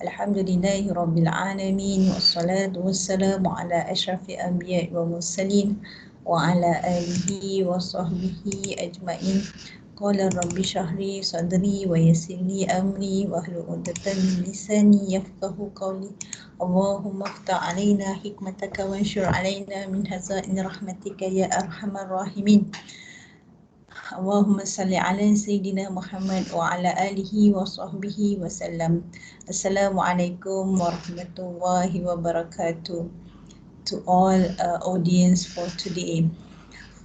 Alhamdulillahi Rabbil Alamin. Wassalatu wassalamu ala ashrafil anbiya wa mursalin wa ala alihi wa sahbihi ajma'in. Qala rabbi shrahli sadri wa yassir li amri wa hlul 'uqdatam min lisani yafqahu qawli. Allahumma iftah 'alaina hikmataka wa anshur 'alaina min hazain rahmatika ya arhamar rahimin. Allahumma salli ala Sayyidina Muhammad wa ala alihi wa sahbihi wa sallam. Assalamualaikum warahmatullahi wabarakatuh to all audience for today.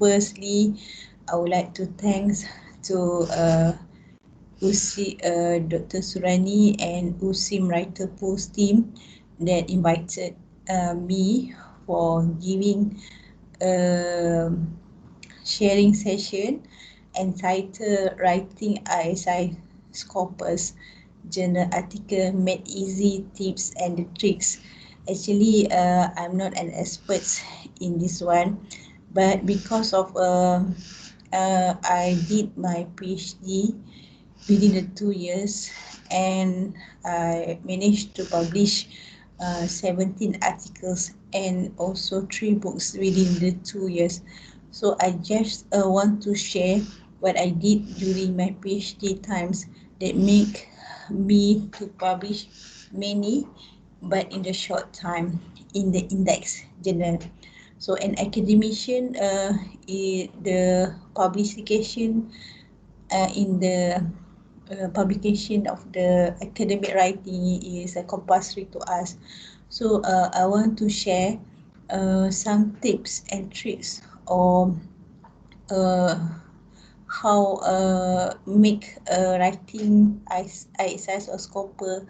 Firstly, I would like to thanks to Dr. Surani and USIM Writer Post team that invited me for giving a sharing session entitled Writing ISI Scopus Journal Article Made Easy Tips and the Tricks. Actually, I'm not an expert in this one, but because of I did my PhD within the 2 years and I managed to publish 17 articles and also 3 books within the 2 years. So I just want to share what I did during my PhD times that make me to publish many but in the short time in the index journal. So an academician, the publication in the publication of the academic writing is compulsory to us. So I want to share some tips and tricks or how make writing exercise or Scopus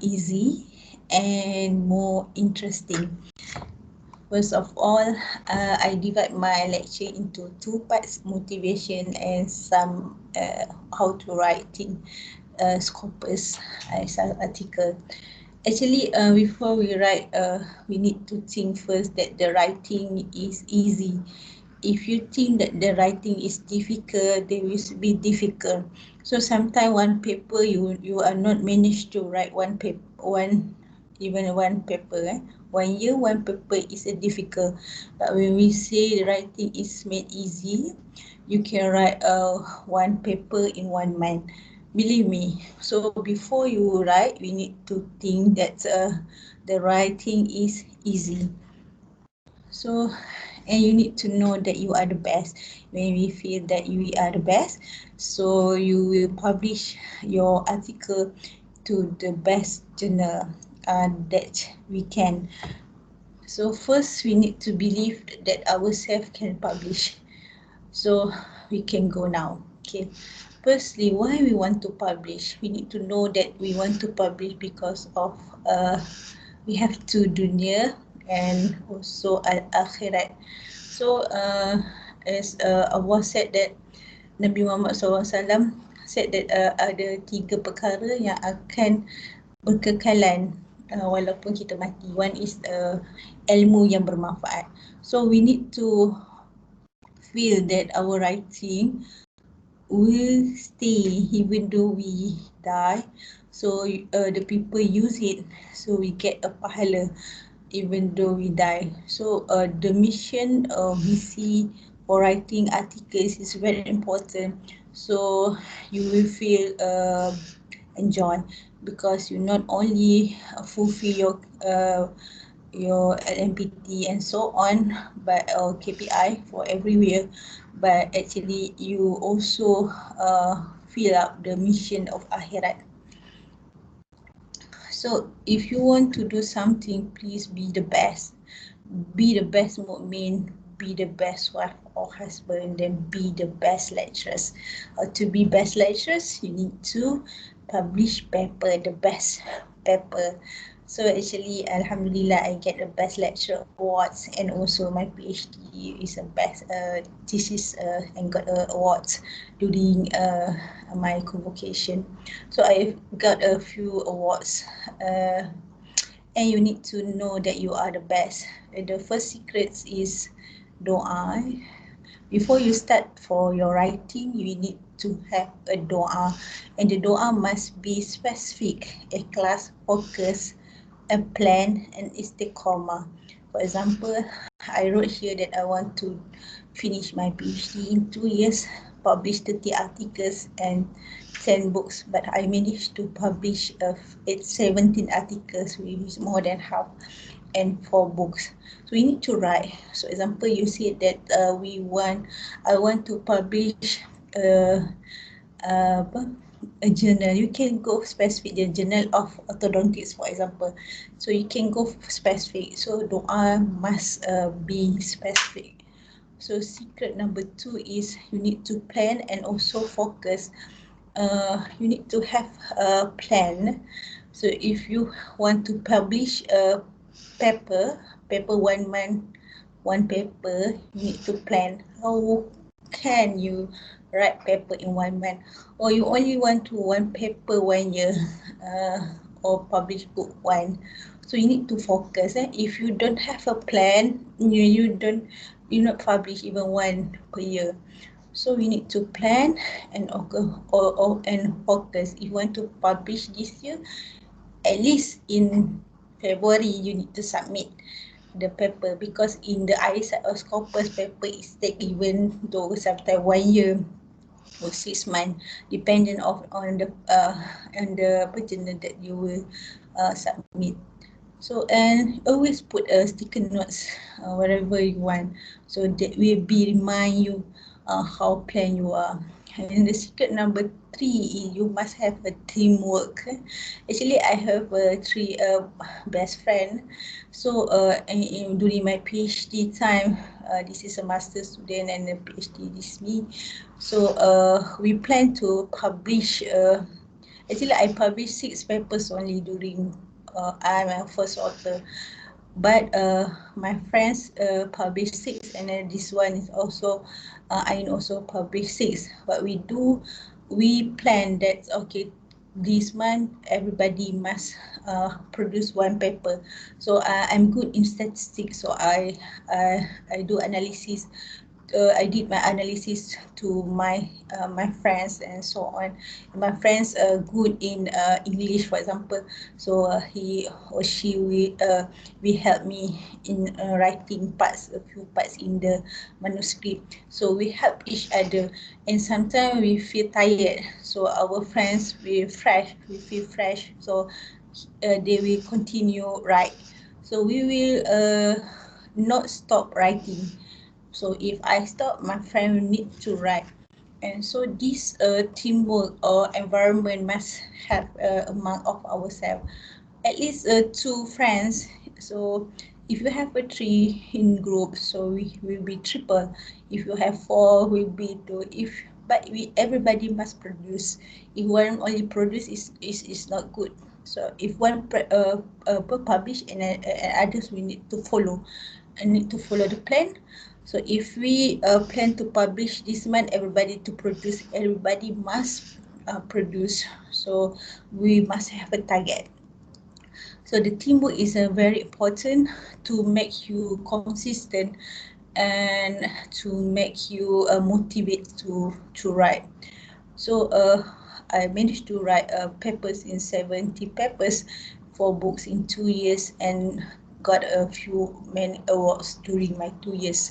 easy and more interesting. First of all, I divide my lecture into 2 parts: motivation and some how to writing Scopus as an article. Actually, before we write, we need to think first that the writing is easy. If you think that the writing is difficult, they will be difficult. So sometimes one paper you are not managed to write one paper, even one paper. 1 year, one paper is difficult. But when we say the writing is made easy, you can write one paper in 1 month. Believe me. So before you write, we need to think that the writing is easy. So, and you need to know that you are the best. When we feel that you are the best, so you will publish your article to the best journal that we can. So first we need to believe that ourselves can publish. So we can go now. Okay. Firstly, why we want to publish? We need to know that we want to publish because of we have 2 dunia and also akhirat. So as Allah said that Nabi Muhammad SAW said that ada 3 perkara yang akan berkekalan walaupun kita mati. One is ilmu yang bermanfaat. So we need to feel that our writing will stay even though we die. So the people use it, so we get a pahala even though we die. So the mission we see for writing articles is very important. So you will feel enjoy because you not only fulfill your LMPT and so on, but KPI for every year, but actually you also fill up the mission of akhirat. So if you want to do something, please be the best. Be the best mu'min, be the best wife or husband, then be the best lecturers. To be best lecturers, you need to publish paper, the best paper. So actually, Alhamdulillah, I get the best lecturer awards, and also my PhD is a best thesis and got awards during my convocation. So I've got a few awards. And you need to know that you are the best. The first secret is doa. Before you start for your writing, you need to have a doa, and the doa must be specific, a class focus, a plan, and istiqamah. For example, I wrote here that I want to finish my PhD in 2 years, publish 30 articles and 10 books, but I managed to publish 17 articles, which is more than half, and 4 books. So we need to write. So example, you said that I want to publish uh, apa, a journal. You can go specific, the journal of orthodontics, for example. So you can go specific. So doa must be specific. So secret number 2 is you need to plan and also focus. You need to have a plan. So if you want to publish a paper 1 month, one paper, you need to plan how can you write paper in 1 month, or you only want to one paper 1 year, or publish book one. So you need to focus. If you don't have a plan, you not publish even one per year. So we need to plan and and focus. If you want to publish this year, at least in February you need to submit the paper, because in the eyesight or Scopus paper is take even though sometimes 1 year or 6 months, depending on the journal that you will submit. So, and always put a sticker notes wherever you want, so that will be remind you how plan you are. And the secret number 3 is you must have a teamwork. Actually, I have three best friend. So, during my PhD time, this is a master student and a PhD, this is me. So, we plan to publish. Actually, I published 6 papers only during I'm a first author, but my friends published 6, and then this one is also I also published 6. What we plan that okay, this month everybody must produce 1 paper. So I'm good in statistics, so I do analysis. I did my analysis to my friends and so on. My friends are good in English, for example. So he or she will help me in writing a few parts in the manuscript. So we help each other, and sometimes we feel tired. So our friends we feel fresh. So they will continue write. So we will not stop writing. So if I stop, my friend will need to write. And so this teamwork or environment must have among of ourselves. At least 2 friends. So if you have a 3 in group, so we will be triple. If you have 4, will be 2. But everybody must produce. If one only produce is not good. So if one publish and others we need to follow. I need to follow the plan. So if we plan to publish this month, everybody must produce. So we must have a target. So the teamwork is very important to make you consistent and to make you motivate to write. So I managed to write papers in 70 papers, 4 books in 2 years, and got a few many awards during my 2 years.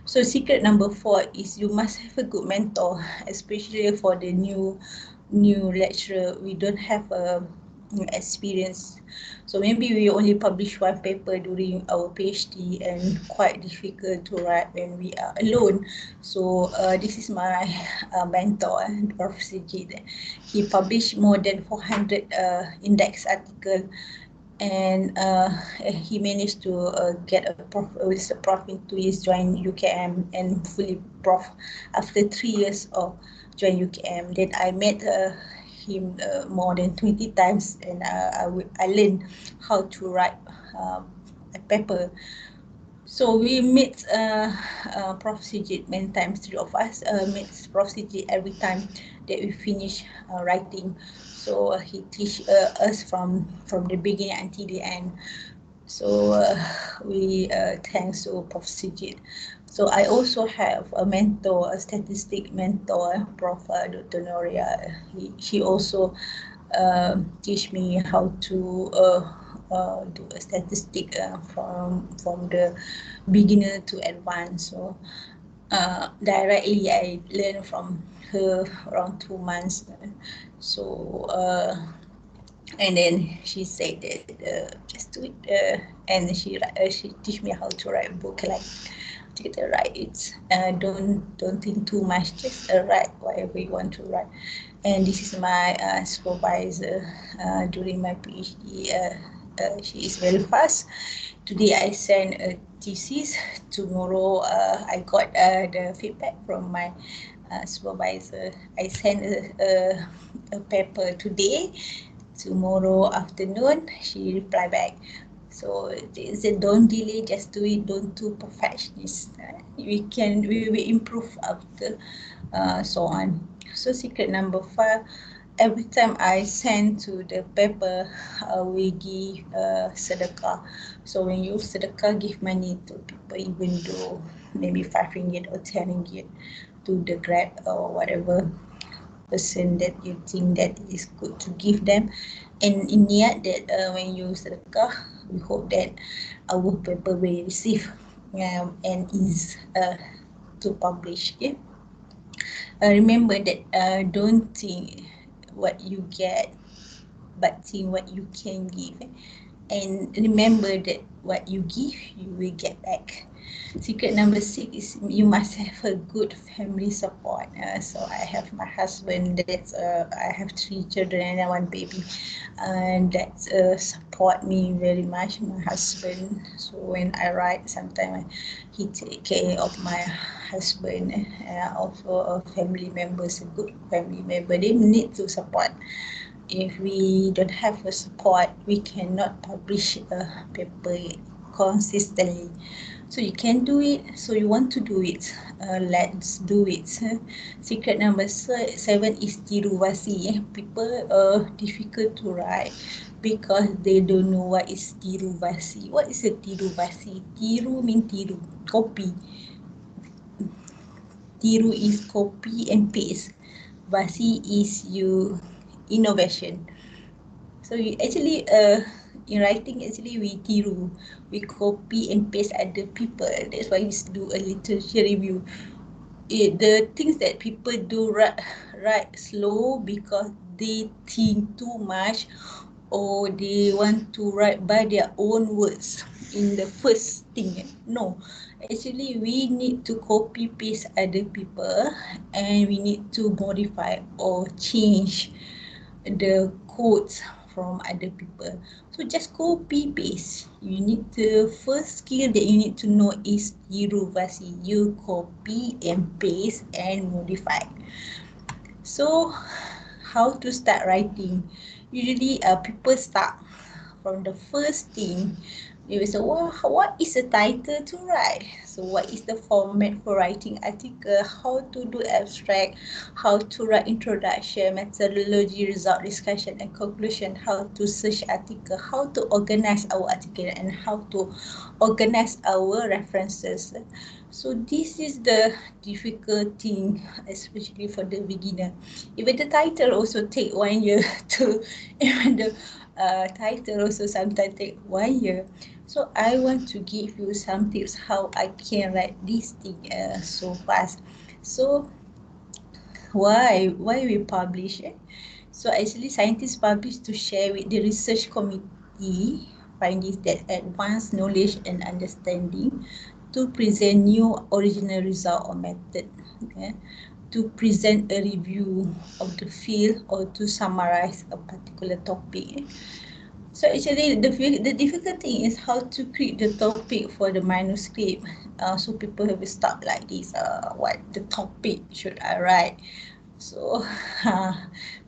So secret number 4 is you must have a good mentor, especially for the new lecturer. We don't have a experience. So maybe we only publish 1 paper during our PhD, and quite difficult to write when we are alone. So this is my mentor, Professor Jid. He published more than 400 index articles, and he managed to get a prof with a prof in 2 years, join UKM, and fully prof after 3 years of join UKM. Then I met him more than 20 times, and I learned how to write a paper. So we meet Prof. Sijit many times. 3 of us meet Prof. Sijit every time that we finish writing. So he teach us from the beginning until the end. So we thanks to Prof. Sijit. So I also have a mentor, a statistic mentor, Prof. Dr. Noria. She also teach me how to do a statistic from the beginner to advanced. So directly I learned from her around 2 months. So and then she said that just do it, and she teach me how to write a book, like to write it. Don't think too much, just write whatever you want to write. And this is my supervisor during my PhD. She is very fast. Today I sent a thesis. Tomorrow I got the feedback from my supervisor. I sent a paper today. Tomorrow afternoon she reply back. So they said don't delay, just do it, don't too perfectionist. We will improve after so on. So secret number 5, every time I send to the paper, we give sedekah. So when you sedekah, give money to people, even though maybe 5 ringgit or 10 ringgit to the Grab or whatever person that you think that is good to give them. And in niat that when you sedekah, we hope that our paper will receive and is to publish. Okay? Remember that don't think what you get, but think what you can give. And remember that what you give, you will get back. Secret number 6 is you must have a good family support. So I have my husband, that's I have 3 children and 1 baby, and that support me very much, my husband. So when I write, sometimes he take care of my husband, also family members, a good family member. They need to support. If we don't have a support, we cannot publish a paper consistently. So you can do it, so you want to do it, let's do it. Secret number 7 is tiruvasi. People are difficult to write because they don't know what is tiruvasi. What is a tiruvasi? Tiru means tiru, copy. Tiru is copy and paste. Vasi is you innovation. So we actually, in writing, actually we tiru, we copy and paste other people. That's why we do a literature review. The things that people do write slow because they think too much, or they want to write by their own words in the first thing. No, actually we need to copy paste other people, and we need to modify or change the codes from other people. So just copy paste. You need the first skill that you need to know is tiruvasi. You copy and paste and modify. So how to start writing? Usually people start from the first thing. They will say, well, what is a title to write? So what is the format for writing article? How to do abstract? How to write introduction, methodology, result, discussion and conclusion? How to search article? How to organize our article and how to organize our references? So this is the difficult thing, especially for the beginner. Even the title also take 1 year to, even the title also sometimes take 1 year. So I want to give you some tips how I can write this thing so fast. So why we publish it? So actually scientists publish to share with the research committee findings that advance knowledge and understanding, to present new original result or method, okay? To present a review of the field, or to summarize a particular topic. So actually the difficult thing is how to create the topic for the manuscript. So people have start like this, what the topic should I write? So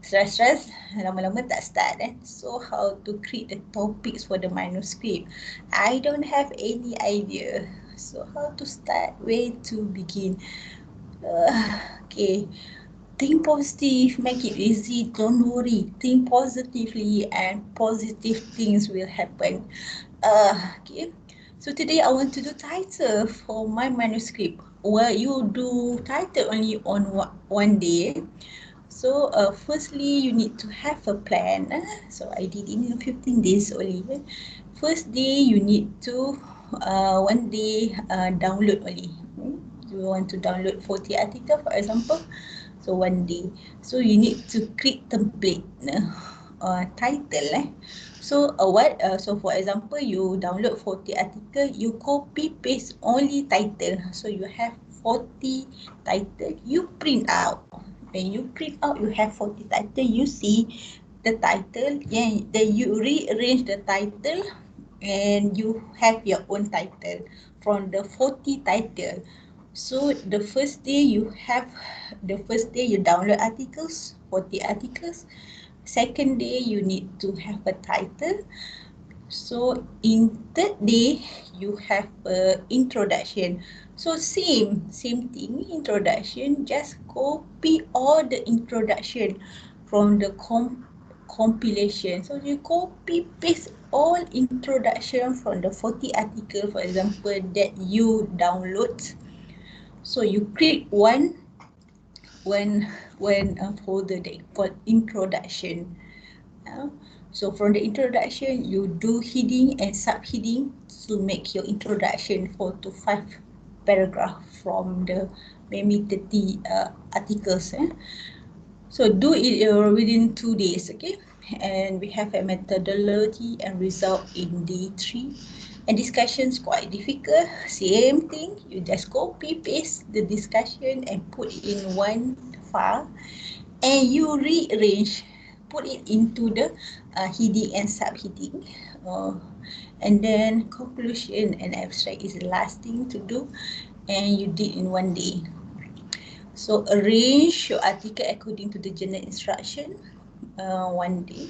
stress, lama-lama tak start. So how to create the topics for the manuscript? I don't have any idea. So how to start? Where to begin? Okay. Think positive, make it easy, don't worry. Think positively and positive things will happen. Okay. So today I want to do title for my manuscript. Well, you do title only on one day. So firstly, you need to have a plan. So I did in 15 days only. First day, you need to one day download only. You want to download 40 articles, for example. So one day. So you need to create template title. So what? So for example, you download 40 article, you copy paste only title. So you have 40 title. You print out. When you print out, you have 40 title. You see the title. Yeah, then you rearrange the title, and you have your own title from the 40 title. So the first day you download articles, 40 articles. Second day you need to have a title. So in third day you have a introduction. So same thing, introduction, just copy all the introduction from the compilation. So you copy paste all introduction from the 40 article, for example, that you download. So you create one folder that called introduction. So from the introduction, you do heading and subheading to make your introduction 4 to 5 paragraph from the maybe 30 articles. So do it within 2 days, okay? And we have a methodology and result in day 3. And discussions quite difficult. Same thing, you just copy paste the discussion and put it in one file, and you rearrange, put it into the heading and subheading. And then conclusion and abstract is the last thing to do, and you did in one day. So arrange your article according to the journal instruction, one day.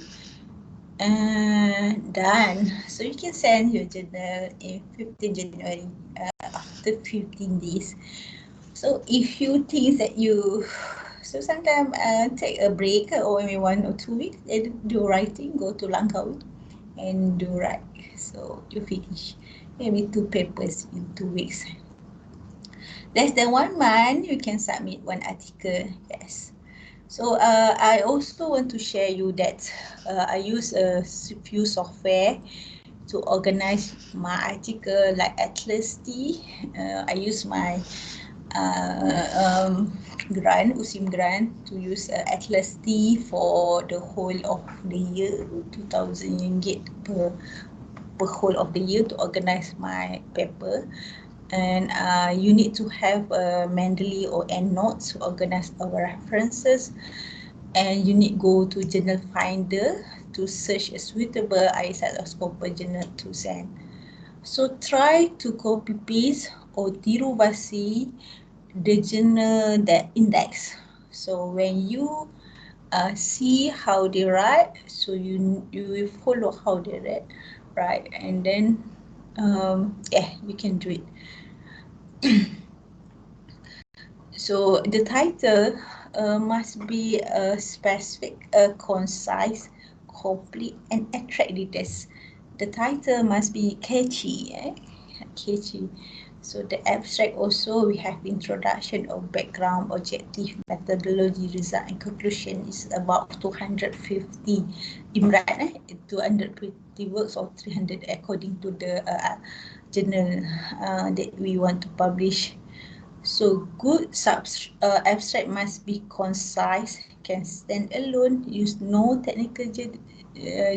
And done. So you can send your journal in 15 January after 15 days. So if you think that you, so sometimes take a break or maybe 1 or 2 weeks and do writing, go to Langkawi and do write. So you finish maybe 2 papers in 2 weeks. Less than 1 month, you can submit 1 article, yes. So I also want to share you that I use a few software to organize my article like Atlas T. I use my grant, USIM grant, to use Atlas T for the whole of the year, 2,000 ringgit per whole of the year to organize my paper. And you need to have a Mendeley or EndNote to organize our references, and you need go to Journal Finder to search a suitable ISI or Scopus journal to send. So try to copy paste or tiru basi the journal that index. So when you see how they write, so you will follow how they read, right? And then yeah, you can do it. So the title must be specific, concise, complete, and attract readers. The title must be catchy, catchy. So the abstract also, we have introduction or background, objective, methodology, result, and conclusion is about 250 imran, 250 words or 300 according to the journal that we want to publish. So good abstract must be concise, can stand alone, use no technical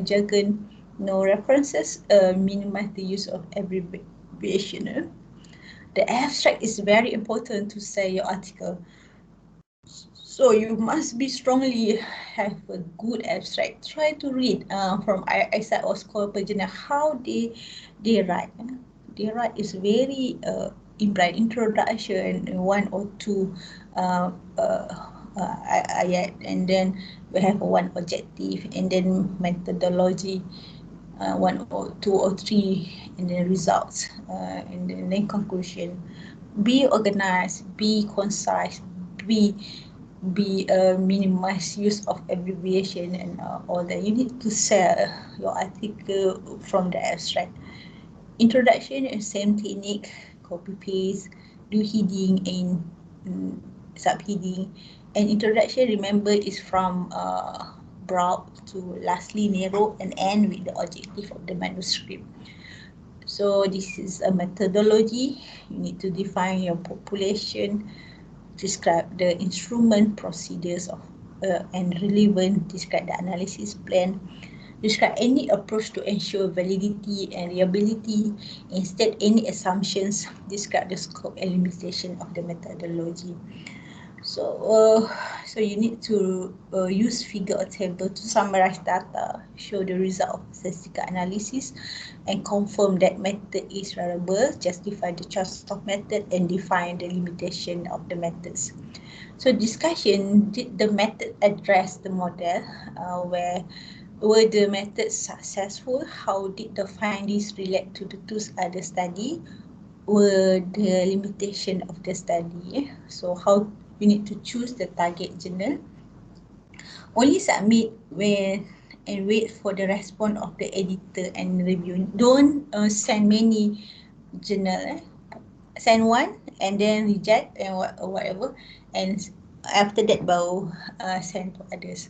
jargon, no references, minimize the use of abbreviation. The abstract is very important to say your article. So you must be strongly have a good abstract. Try to read from ISI or Scopus journal how they write. They write is very introduction, 1 or 2 ayat, and then we have 1 objective, and then methodology, 1 or 2 or 3, and then results, and then conclusion. Be organized, be concise, be minimize use of abbreviation and all that. You need to sell your article from the abstract. Introduction is same technique, copy paste, do heading and subheading. And introduction, remember, is from broad to lastly narrow and end with the objective of the manuscript. So this is a methodology. You need to define your population, describe the instrument, procedures of and relevant, describe the analysis plan, describe any approach to ensure validity and reliability, instead any assumptions, describe the scope and limitation of the methodology. So you need to use figure or table to summarize data, show the result of statistical analysis, and confirm that method is reliable, justify the choice of method, and define the limitation of the methods. So discussion, did the method address the model? Were the methods successful? How did the findings relate to the two other study? Were the limitation of the study? So how you need to choose the target journal. Only submit when and wait for the response of the editor and review. Don't send many journal. Send one and then reject and whatever, and after that baru send to others.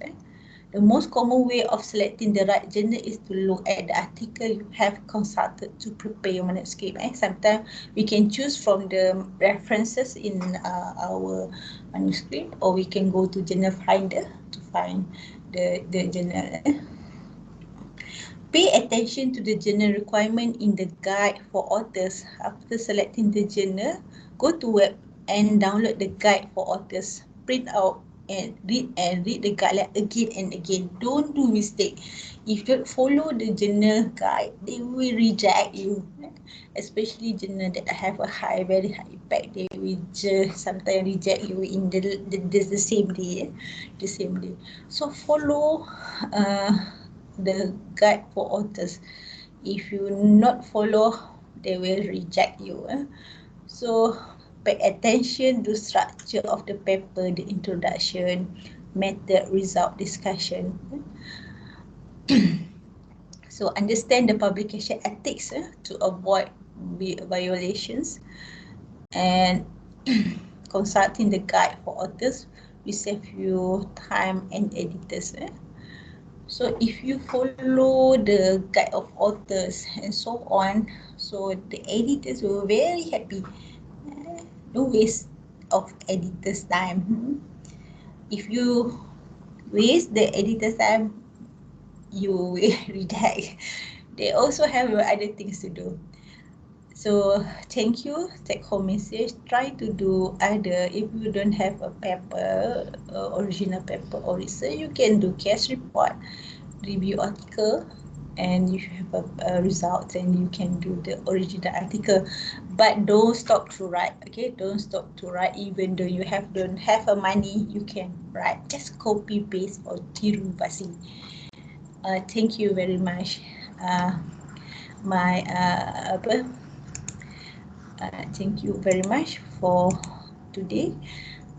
The most common way of selecting the right journal is to look at the article you have consulted to prepare your manuscript. Sometimes we can choose from the references in our manuscript, or we can go to journal finder to find the journal. Pay attention to the journal requirement in the guide for authors. After selecting the journal, go to web and download the guide for authors. Print out and read the guideline again and again. Don't do mistake. If you don't follow the journal guide, they will reject you. Especially journal that have a very high impact, they will just sometimes reject you in the same day. The same day. So follow the guide for authors. If you not follow, they will reject you. So pay attention to structure of the paper, the introduction, method, result, discussion. So understand the publication ethics to avoid violations, and consulting the guide for authors will save you time and editors. So if you follow the guide of authors and so on, so the editors will very happy. No waste of editor's time. If you waste the editor's time, you will reject. They also have other things to do. So thank you. Take home message. Try to do either. If you don't have a paper, original paper or research, you can do case report, review article, and you have a result, and you can do the original article. But don't stop to write. Okay, don't stop to write. Even though you don't have a money, you can write. Just copy paste or tiru basi. Thank you very much. Thank you very much for today.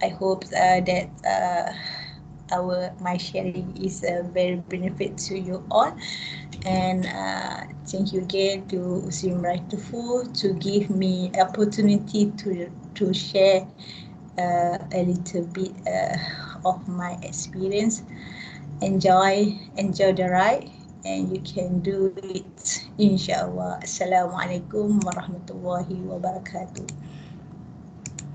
I hope that my sharing is very benefit to you all. And thank you again to Usim Raitufu to give me opportunity to share a little bit of my experience. Enjoy the ride, and you can do it, inshallah. Assalamualaikum warahmatullahi wabarakatuh.